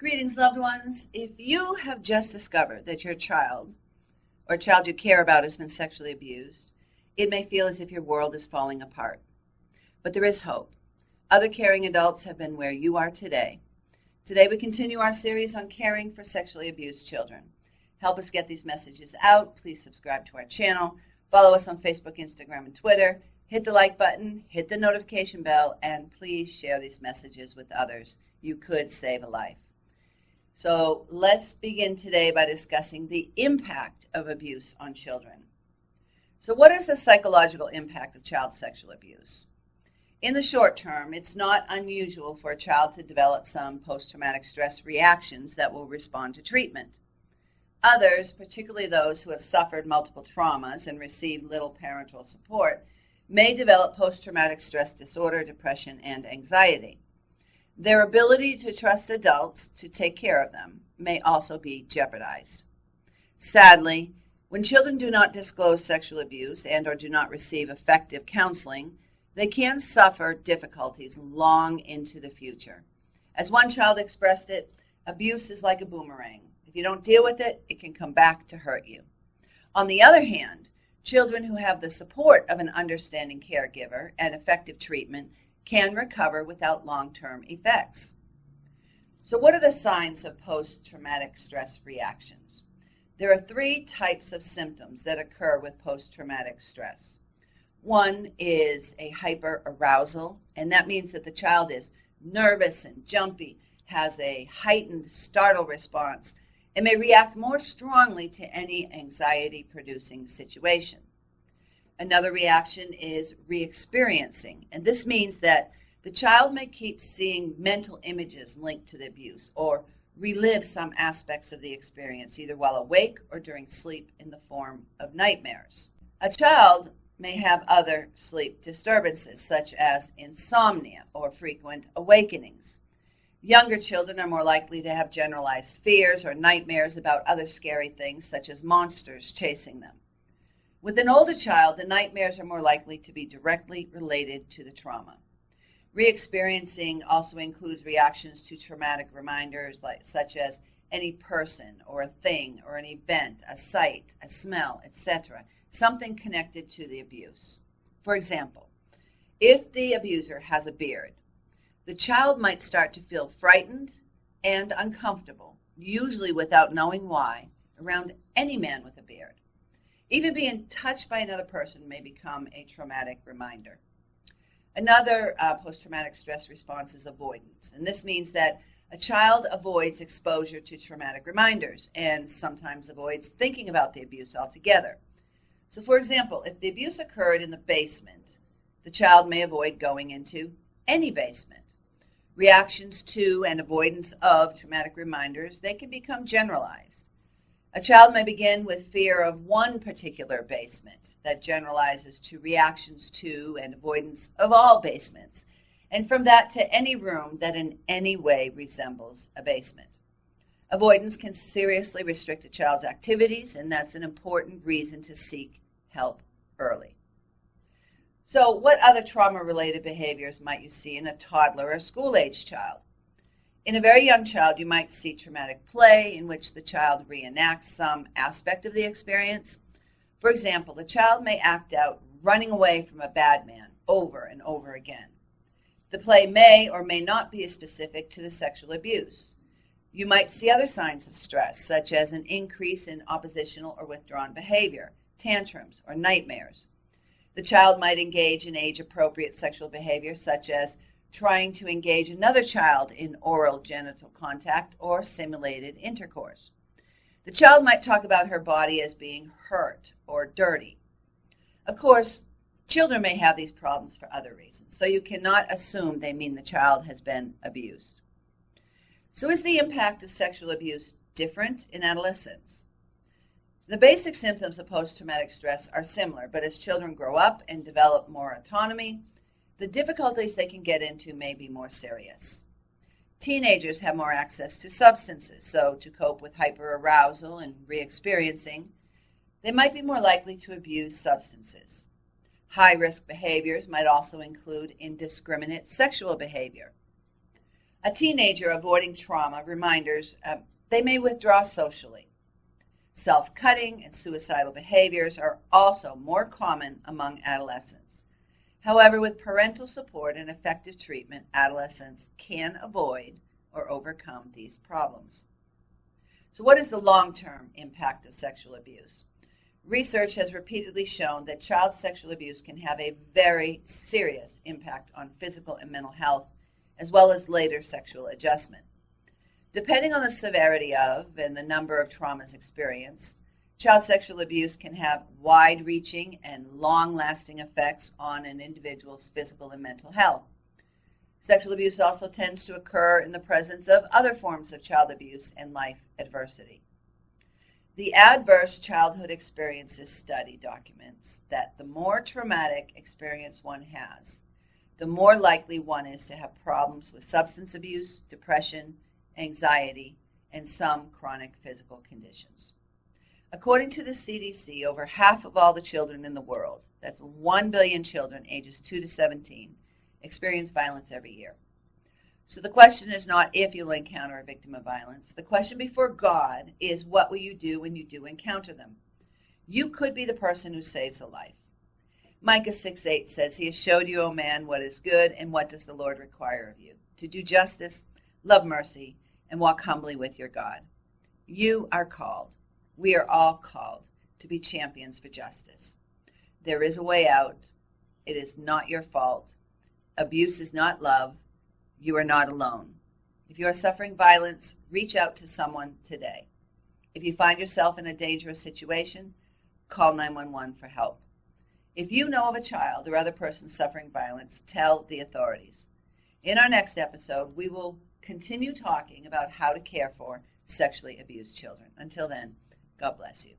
Greetings, loved ones. If you have just discovered that your child or a child you care about has been sexually abused, it may feel as if your world is falling apart. But there is hope. Other caring adults have been where you are today. Today we continue our series on caring for sexually abused children. Help us get these messages out. Please subscribe to our channel. Follow us on Facebook, Instagram, and Twitter. Hit the like button, hit the notification bell, and please share these messages with others. You could save a life. So let's begin today by discussing the impact of abuse on children. So what is the psychological impact of child sexual abuse? In the short term, it's not unusual for a child to develop some post-traumatic stress reactions that will respond to treatment. Others, particularly those who have suffered multiple traumas and received little parental support, may develop post-traumatic stress disorder, depression, and anxiety. Their ability to trust adults to take care of them may also be jeopardized. Sadly, when children do not disclose sexual abuse and or do not receive effective counseling, they can suffer difficulties long into the future. As one child expressed it, abuse is like a boomerang. If you don't deal with it, it can come back to hurt you. On the other hand, children who have the support of an understanding caregiver and effective treatment can recover without long-term effects. So what are the signs of post-traumatic stress reactions? There are 3 types of symptoms that occur with post-traumatic stress. One is a hyperarousal, and that means that the child is nervous and jumpy, has a heightened startle response, and may react more strongly to any anxiety-producing situation. Another reaction is re-experiencing, and this means that the child may keep seeing mental images linked to the abuse or relive some aspects of the experience, either while awake or during sleep in the form of nightmares. A child may have other sleep disturbances, such as insomnia or frequent awakenings. Younger children are more likely to have generalized fears or nightmares about other scary things, such as monsters chasing them. With an older child, the nightmares are more likely to be directly related to the trauma. Re-experiencing also includes reactions to traumatic reminders, such as any person or a thing or an event, a sight, a smell, etc., something connected to the abuse. For example, if the abuser has a beard, the child might start to feel frightened and uncomfortable, usually without knowing why, around any man with a beard. Even being touched by another person may become a traumatic reminder. Another post-traumatic stress response is avoidance, and this means that a child avoids exposure to traumatic reminders and sometimes avoids thinking about the abuse altogether. So for example, if the abuse occurred in the basement, the child may avoid going into any basement. Reactions to and avoidance of traumatic reminders, they can become generalized. A child may begin with fear of one particular basement that generalizes to reactions to and avoidance of all basements, and from that to any room that in any way resembles a basement. Avoidance can seriously restrict a child's activities, and that's an important reason to seek help early. So what other trauma-related behaviors might you see in a toddler or school-age child? In a very young child, you might see traumatic play in which the child reenacts some aspect of the experience. For example, the child may act out running away from a bad man over and over again. The play may or may not be specific to the sexual abuse. You might see other signs of stress, such as an increase in oppositional or withdrawn behavior, tantrums, or nightmares. The child might engage in age-appropriate sexual behavior, such as trying to engage another child in oral genital contact or simulated intercourse. The child might talk about her body as being hurt or dirty. Of course, children may have these problems for other reasons, so you cannot assume they mean the child has been abused. So is the impact of sexual abuse different in adolescence? The basic symptoms of post-traumatic stress are similar, but as children grow up and develop more autonomy, the difficulties they can get into may be more serious. Teenagers have more access to substances, so to cope with hyperarousal and re-experiencing, they might be more likely to abuse substances. High-risk behaviors might also include indiscriminate sexual behavior. A teenager avoiding trauma reminders, they may withdraw socially. Self-cutting and suicidal behaviors are also more common among adolescents. However, with parental support and effective treatment, adolescents can avoid or overcome these problems. So what is the long-term impact of sexual abuse? Research has repeatedly shown that child sexual abuse can have a very serious impact on physical and mental health, as well as later sexual adjustment. Depending on the severity of and the number of traumas experienced, child sexual abuse can have wide-reaching and long-lasting effects on an individual's physical and mental health. Sexual abuse also tends to occur in the presence of other forms of child abuse and life adversity. The Adverse Childhood Experiences Study documents that the more traumatic experience one has, the more likely one is to have problems with substance abuse, depression, anxiety, and some chronic physical conditions. According to the CDC, over half of all the children in the world, that's 1 billion children ages 2 to 17, experience violence every year. So the question is not if you'll encounter a victim of violence. The question before God is, what will you do when you do encounter them? You could be the person who saves a life. Micah 6:8 says, He has showed you, O man, what is good, and what does the Lord require of you? To do justice, love mercy, and walk humbly with your God. You are called. We are all called to be champions for justice. There is a way out. It is not your fault. Abuse is not love. You are not alone. If you are suffering violence, reach out to someone today. If you find yourself in a dangerous situation, call 911 for help. If you know of a child or other person suffering violence, tell the authorities. In our next episode, we will continue talking about how to care for sexually abused children. Until then, God bless you.